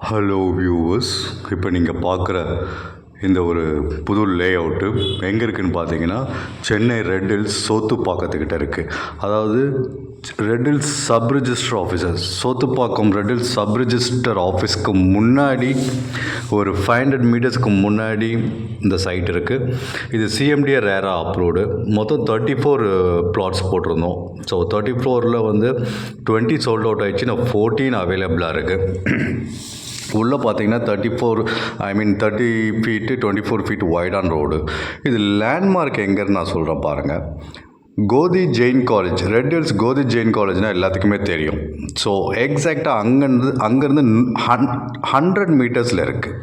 Hello viewers, இப்போ நீங்கள் பார்க்குற இந்த ஒரு புது லே அவுட்டு எங்கே இருக்குதுன்னு பார்த்தீங்கன்னா சென்னை ரெட் ஹில்ஸ் சோத்துப்பாக்கத்துக்கிட்ட இருக்குது. அதாவது red hills sub register officer, Sothupakkam red hills sub register ஆஃபீஸ்க்கு முன்னாடி ஒரு 500 மீட்டர்ஸ்க்கு முன்னாடி இந்த சைட் இருக்குது. இது சிஎம்டிஏ ரேரா அப்ரூவ்டு. மொத்தம் 34 பிளாட்ஸ் போட்டிருந்தோம். ஸோ 34ல் வந்து 20 சோல்ட் அவுட் ஆகிடுச்சு. நான் 14 அவைலபிளாக இருக்குது. உள்ளே பார்த்தீங்கன்னா 30 ஃபீட்டு 24 ஃபீட் வைடான ரோடு. இது லேண்ட்மார்க் எங்கேன்னு நான் சொல்கிறேன் பாருங்கள். கோதி ஜெயின் காலேஜ், ரெட் ஹில்ஸ் கோதி ஜெயின் காலேஜ்னால் எல்லாத்துக்குமே தெரியும். ஸோ எக்ஸாக்டாக அங்கேருந்து 100 மீட்டர்ஸில் இருக்குது.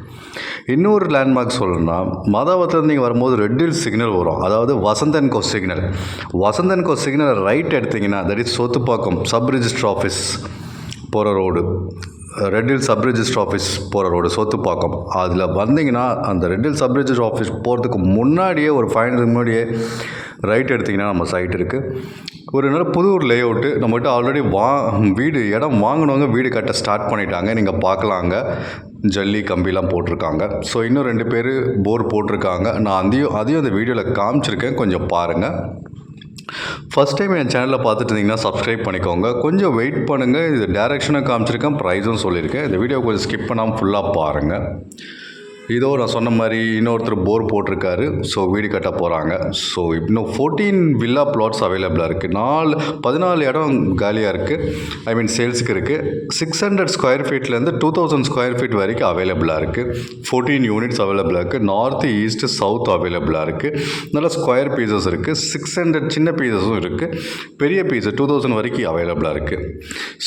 இன்னொரு லேண்ட்மார்க் சொல்லணும்னா, மதாவத்தில் நீங்கள் வரும்போது ரெட் ஹில்ஸ் சிக்னல் வரும். அதாவது Vasanthan co signal. Vasanthan co signal right எடுத்திங்கன்னா that is Sothupakkam sub register office போகிற road, red hills sub register office போகிற ரோடு சோத்துப்பாக்கம். அதில் வந்தீங்கன்னா அந்த red hills sub register office போகிறதுக்கு முன்னாடியே ஒரு 500 முன்னாடியே ரைட் எடுத்திங்கன்னா நம்ம சைட் இருக்குது. ஒரு நல்ல புது ஒரு லே அவுட்டு. நம்மகிட்ட ஆல்ரெடி இடம் வாங்கினவங்க வீடு கட்ட ஸ்டார்ட் பண்ணிட்டாங்க. நீங்கள் பார்க்கலாங்க, ஜல்லி கம்பிலாம் போட்டிருக்காங்க. ஸோ இன்னும் 2 பேர் போர் போட்டிருக்காங்க. நான் அதையும் அந்த வீடியோவில் காமிச்சிருக்கேன், கொஞ்சம் பாருங்கள். ஃபஸ்ட் டைம் என் சேனலில் பார்த்துட்டு இருந்தீங்கன்னா சப்ஸ்கிரைப் பண்ணிக்கோங்க. கொஞ்சம் வெயிட் பண்ணுங்கள். இது டேரெக்ஷனாக காமிச்சிருக்கேன், ப்ரைஸும் சொல்லியிருக்கேன். இந்த வீடியோ கொஞ்சம் ஸ்கிப் பண்ணாமல் ஃபுல்லாக பாருங்கள். இதோ நான் சொன்ன மாதிரி இன்னொருத்தர் போர் போட்டிருக்காரு. ஸோ வீடு கட்ட போகிறாங்க. ஸோ இன்னும் 14 வில்லா பிளாட்ஸ் அவைலபிளாக இருக்குது. 14 இடம் காலியாக இருக்குது. சேல்ஸுக்கு இருக்குது. 600 ஸ்கொயர் ஃபீட்லேருந்து 2000 ஸ்கொயர் ஃபீட் வரைக்கும் அவைலபிளாக இருக்குது. 14 யூனிட்ஸ் அவைலபிளாக இருக்குது. நார்த்து ஈஸ்ட்டு சவுத் அவைலபிளாக இருக்குது. நல்ல ஸ்கொயர் பீசஸ் இருக்குது. 600 சின்ன பீசஸும் இருக்குது. பெரிய பீஸ் 2000 வரைக்கும் அவைலபிளாக இருக்குது.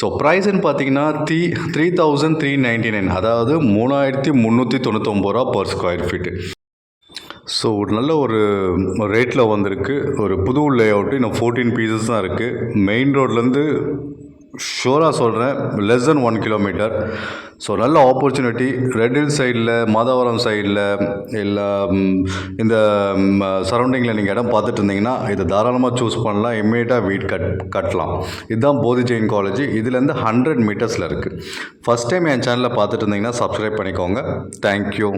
ஸோ ப்ரைஸ்ன்னு பார்த்தீங்கன்னா 3399, அதாவது 3399 ரூபா பர் ஸ்கொயர் ஃபீட்டு. ஸோ நல்ல ஒரு ரேட்டில் வந்திருக்கு. ஒரு புது லே அவுட்டு. இன்னும் 14 பீசஸ் தான் இருக்குது. மெயின் ரோட்லேருந்து ஷோராக சொல்கிறேன், லெஸ் தென் 1 கிலோமீட்டர். ஸோ நல்ல ஆப்பர்ச்சுனிட்டி. ரெட் ஹில்ஸ் சைடில், மாதவரம் சைடில், இல்லை இந்த சரௌண்டிங்கில் நீங்கள் இடம் பார்த்துட்டு இருந்தீங்கன்னா இதை தாராளமாக சூஸ் பண்ணலாம். இம்மீடியட்டாக வீடு கட்டலாம். இதுதான் போதி ஜெயின் காலேஜ். இதுலேருந்து 100 மீட்டர்ஸில் இருக்குது. ஃபஸ்ட் டைம் என் சேனலில் பார்த்துட்டு இருந்தீங்கன்னா சப்ஸ்கிரைப் பண்ணிக்கோங்க. தேங்க்யூ.